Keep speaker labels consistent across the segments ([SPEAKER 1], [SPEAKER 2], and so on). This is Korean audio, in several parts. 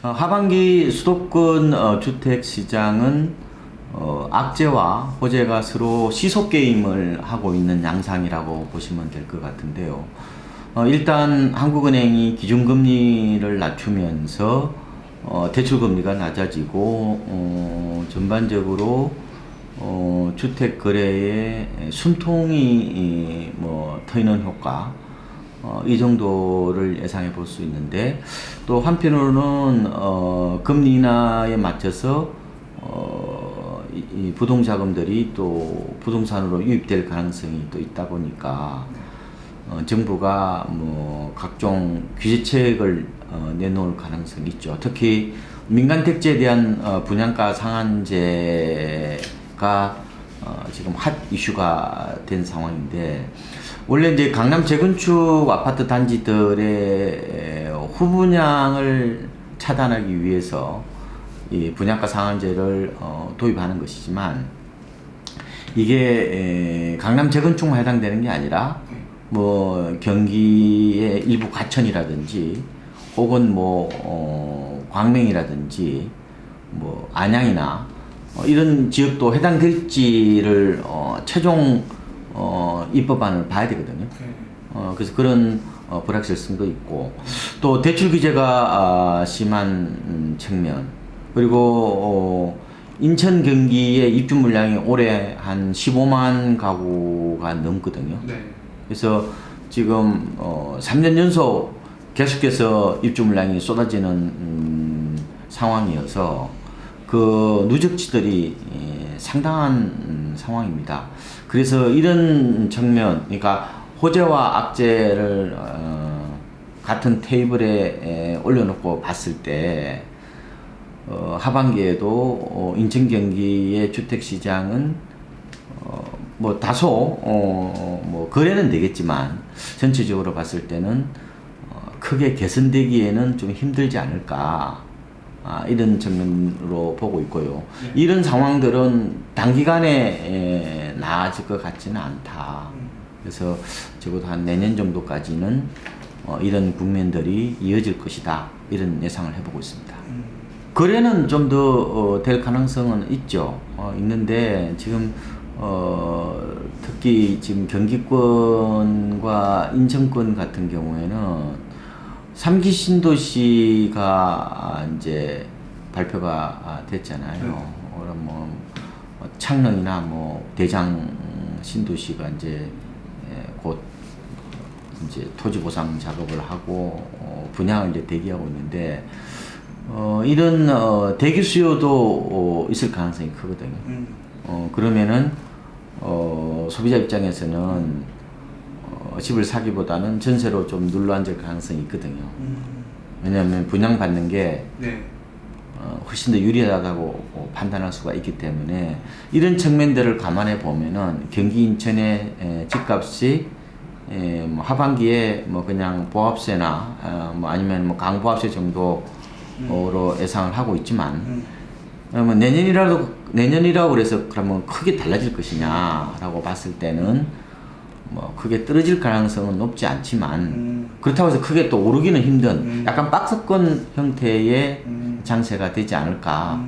[SPEAKER 1] 하반기 수도권 주택 시장은 악재와 호재가 서로 시속 게임을 하고 있는 양상이라고 보시면 될 것 같은데요. 일단 한국은행이 기준금리를 낮추면서 대출금리가 낮아지고 전반적으로 주택 거래에 숨통이 트이는 효과 이 정도를 예상해 볼 수 있는데, 또 한편으로는 금리 인하에 맞춰서 이 부동자금들이 또 부동산으로 유입될 가능성이 또 있다 보니까 정부가 각종 규제책을 내놓을 가능성이 있죠. 특히 민간 택지에 대한 분양가 상한제가 지금 핫 이슈가 된 상황인데, 원래 이제 강남 재건축 아파트 단지들의 후분양을 차단하기 위해서 이 분양가 상한제를 도입하는 것이지만, 이게 강남 재건축만 해당되는 게 아니라 경기의 일부 과천이라든지 혹은 광명이라든지 안양이나 이런 지역도 해당될지를 최종 입법안을 봐야 되거든요. 그래서 그런 불확실성도 있고, 또 대출 규제가 심한 측면, 그리고 인천 경기의 입주 물량이 올해 한 15만 가구가 넘거든요. 네. 그래서 지금 3년 연속 계속해서 입주 물량이 쏟아지는 상황이어서 그 누적치들이 상당한 상황입니다. 그래서 이런 측면, 그러니까 호재와 악재를 같은 테이블에 올려놓고 봤을 때 하반기에도 인천 경기의 주택 시장은 다소 거래는 되겠지만 전체적으로 봤을 때는 크게 개선되기에는 좀 힘들지 않을까, 이런 측면으로 보고 있고요. 이런 상황들은 단기간에 나아질 것 같지는 않다. 그래서 적어도 한 내년 정도까지는 이런 국면들이 이어질 것이다, 이런 예상을 해보고 있습니다. 거래는 좀 더 될 가능성은 있죠. 있는데 지금 특히 지금 경기권과 인천권 같은 경우에는 3기 신도시가 이제 발표가 됐잖아요. 그럼 창릉이나 대장 신도시가 이제 곧 이제 토지 보상 작업을 하고 분양을 이제 대기하고 있는데, 이런 대기 수요도 있을 가능성이 크거든요. 그러면은 소비자 입장에서는 집을 사기보다는 전세로 좀 눌러앉을 가능성이 있거든요. 왜냐하면 분양받는 게 훨씬 더 유리하다고 판단할 수가 있기 때문에, 이런 측면들을 감안해 보면은 경기 인천의 집값이 하반기에 그냥 보합세나 아니면 강보합세 정도로 예상을 하고 있지만, 그러면 내년이라고 그래서 그러면 크게 달라질 것이냐라고 봤을 때는 크게 떨어질 가능성은 높지 않지만, 그렇다고 해서 크게 또 오르기는 힘든 약간 박스권 형태의 장세가 되지 않을까,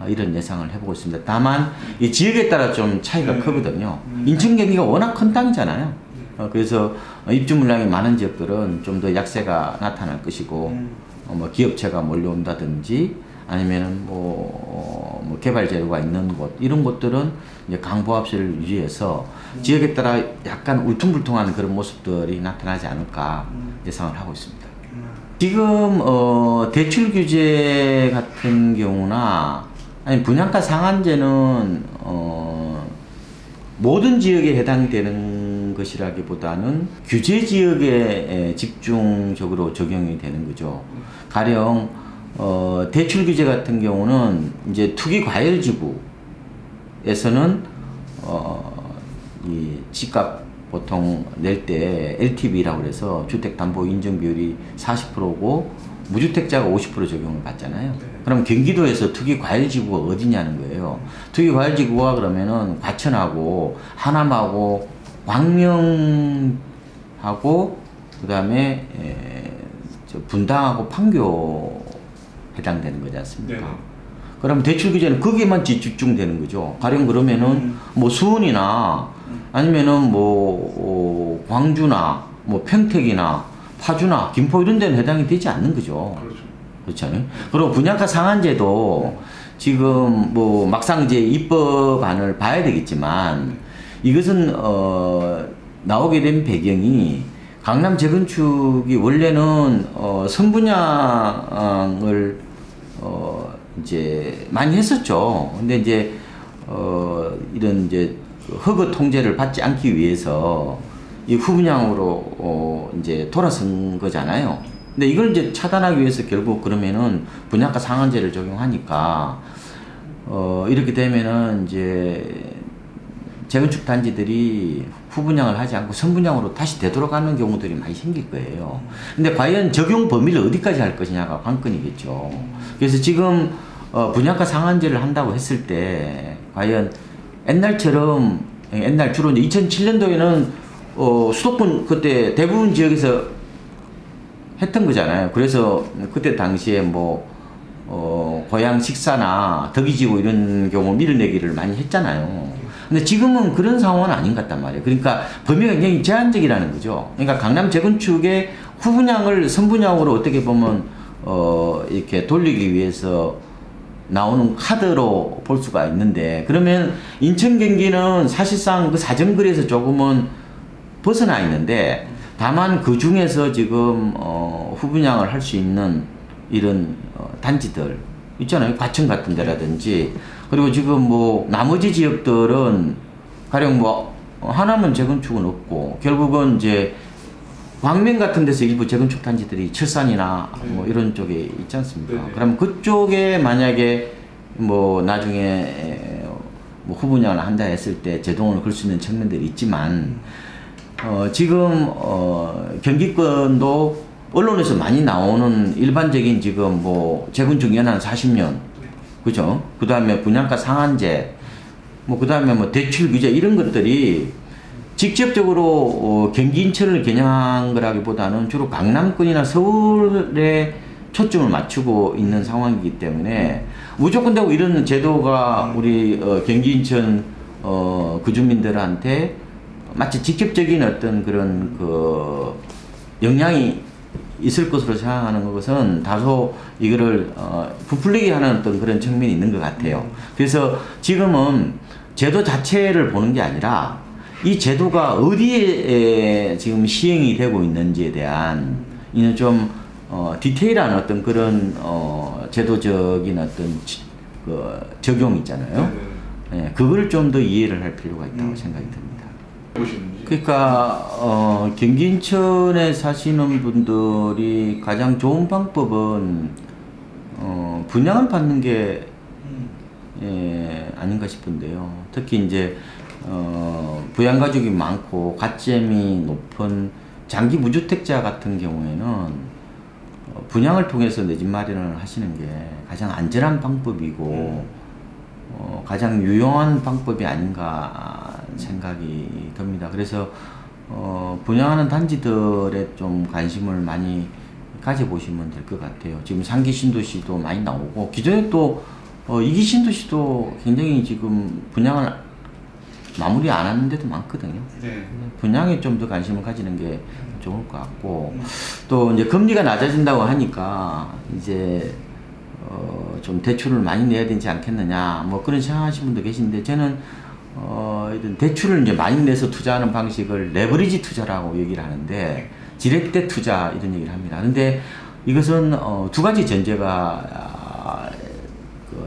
[SPEAKER 1] 이런 예상을 해보고 있습니다. 다만 이 지역에 따라 좀 차이가 크거든요. 인천 경기가 워낙 큰 땅이잖아요. 그래서 입주 물량이 많은 지역들은 좀 더 약세가 나타날 것이고, 기업체가 몰려온다든지 아니면은 개발 재료가 있는 곳, 이런 곳들은 이제 강보합세를 유지해서 지역에 따라 약간 울퉁불퉁한 그런 모습들이 나타나지 않을까 예상을 하고 있습니다. 지금 대출 규제 같은 경우나 아니 분양가 상한제는 모든 지역에 해당되는 것이라기보다는 규제 지역에 집중적으로 적용이 되는 거죠. 가령 대출 규제 같은 경우는 이제 투기 과열 지구에서는 이 집값 보통 낼 때 LTV라고 그래서 주택담보 인정 비율이 40%고 무주택자가 50% 적용을 받잖아요. 그럼 경기도에서 투기 과열 지구가 어디냐는 거예요. 투기 과열 지구가 그러면은 과천하고 하남하고 광명하고 그다음에 분당하고 판교 해당되는 거지 않습니까?
[SPEAKER 2] 네네.
[SPEAKER 1] 그럼 대출 규제는 거기에만 집중되는 거죠. 가령 그러면은 뭐 수원이나 아니면은 뭐 광주나 뭐 평택이나 파주나 김포 이런 데는 해당이 되지 않는 거죠.
[SPEAKER 2] 그렇죠.
[SPEAKER 1] 그렇잖아요. 그리고 분양가 상한제도 지금 뭐 막상 이제 입법안을 봐야 되겠지만 이것은 나오게 된 배경이 강남 재건축이 원래는 선분양을 이제 많이 했었죠. 근데 이제 이런 이제 허그 통제를 받지 않기 위해서 이 후분양으로 이제 돌아선 거잖아요. 근데 이걸 이제 차단하기 위해서 결국 그러면은 분양가 상한제를 적용하니까 이렇게 되면은 이제 재건축 단지들이 후분양을 하지 않고 선분양으로 다시 되돌아가는 경우들이 많이 생길 거예요. 근데 과연 적용 범위를 어디까지 할 것이냐가 관건이겠죠. 그래서 지금 분양가 상한제를 한다고 했을 때 과연 옛날처럼 옛날 주로 이제 2007년도에는 수도권 그때 대부분 지역에서 했던 거잖아요. 그래서 그때 당시에 뭐 고향 식사나 덕이지고 이런 경우 밀어내기를 많이 했잖아요. 근데 지금은 그런 상황은 아닌 것 같단 말이에요. 그러니까 범위가 굉장히 제한적이라는 거죠. 그러니까 강남 재건축의 후분양을 선분양으로 어떻게 보면 이렇게 돌리기 위해서 나오는 카드로 볼 수가 있는데, 그러면 인천 경기는 사실상 그 사정거리에서 조금은 벗어나 있는데, 다만 그 중에서 지금 후분양을 할 수 있는 이런 단지들 있잖아요. 과천 같은 데라든지. 그리고 지금 뭐 나머지 지역들은 가령 뭐 하나만 재건축은 없고 결국은 이제 광명 같은 데서 일부 재건축 단지들이 철산이나 뭐 이런 쪽에 있지 않습니까?
[SPEAKER 2] 네네.
[SPEAKER 1] 그럼 그쪽에 만약에 뭐 나중에 뭐 후분양을 한다 했을 때 제동을 걸 수 있는 측면들이 있지만 지금 경기권도 언론에서 많이 나오는 일반적인 지금 뭐 재건축 연한 40년, 그죠? 그 다음에 분양가 상한제, 뭐 그 다음에 뭐 대출 규제 이런 것들이 직접적으로 경기 인천을 겨냥한 거라기보다는 주로 강남권이나 서울에 초점을 맞추고 있는 상황이기 때문에 무조건 되고 이런 제도가 우리 경기 인천 그 주민들한테 마치 직접적인 어떤 그런 그 영향이 있을 것으로 생각하는 것은 다소 이거를 부풀리게 하는 어떤 그런 측면이 있는 것 같아요. 그래서 지금은 제도 자체를 보는 게 아니라 이 제도가 어디에 지금 시행이 되고 있는지에 대한 이는 좀 디테일한 어떤 그런 제도적인 어떤 그 적용 있잖아요. 네, 그걸 좀 더 이해를 할 필요가 있다고 생각이 듭니다. 그러니까 경기 인천에 사시는 분들이 가장 좋은 방법은 분양을 받는 게 아닌가 싶은데요. 특히 이제 부양 가족이 많고 가점이 높은 장기 무주택자 같은 경우에는 분양을 통해서 내 집 마련을 하시는 게 가장 안전한 방법이고 가장 유용한 방법이 아닌가 생각이 듭니다. 그래서 분양하는 단지들에 좀 관심을 많이 가져보시면 될 것 같아요. 지금 3기 신도시도 많이 나오고 기존에 또 2기 신도시도 굉장히 지금 분양을 마무리 안 하는 데도 많거든요.
[SPEAKER 2] 네.
[SPEAKER 1] 분양에 좀 더 관심을 가지는 게 좋을 것 같고 또 이제 금리가 낮아진다고 하니까 이제 좀 대출을 많이 내야 되지 않겠느냐 뭐 그런 생각하시는 분도 계신데 저는 이런 대출을 이제 많이 내서 투자하는 방식을 레버리지 투자라고 얘기를 하는데 지렛대 투자 이런 얘기를 합니다. 근데 이것은 두 가지 전제가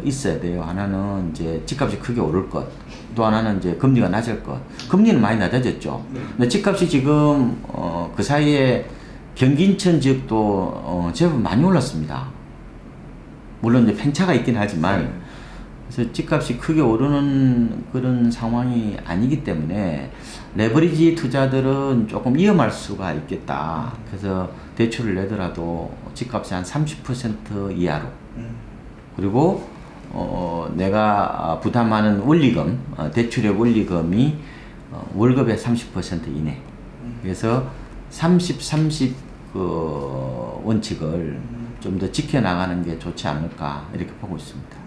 [SPEAKER 1] 있어야 돼요. 하나는 이제 집값이 크게 오를 것, 또 하나는 이제 금리가 낮을 것. 금리는 많이 낮아졌죠. 근데 집값이 지금 그 사이에 경기 인천 지역도 제법 많이 올랐습니다. 물론 이제 편차가 있긴 하지만 그래서 집값이 크게 오르는 그런 상황이 아니기 때문에 레버리지 투자들은 조금 위험할 수가 있겠다. 그래서 대출을 내더라도 집값이 한 30% 이하로 그리고 내가 부담하는 원리금, 대출의 원리금이 월급의 30% 이내. 그래서 30, 30 그 원칙을 좀 더 지켜나가는 게 좋지 않을까 이렇게 보고 있습니다.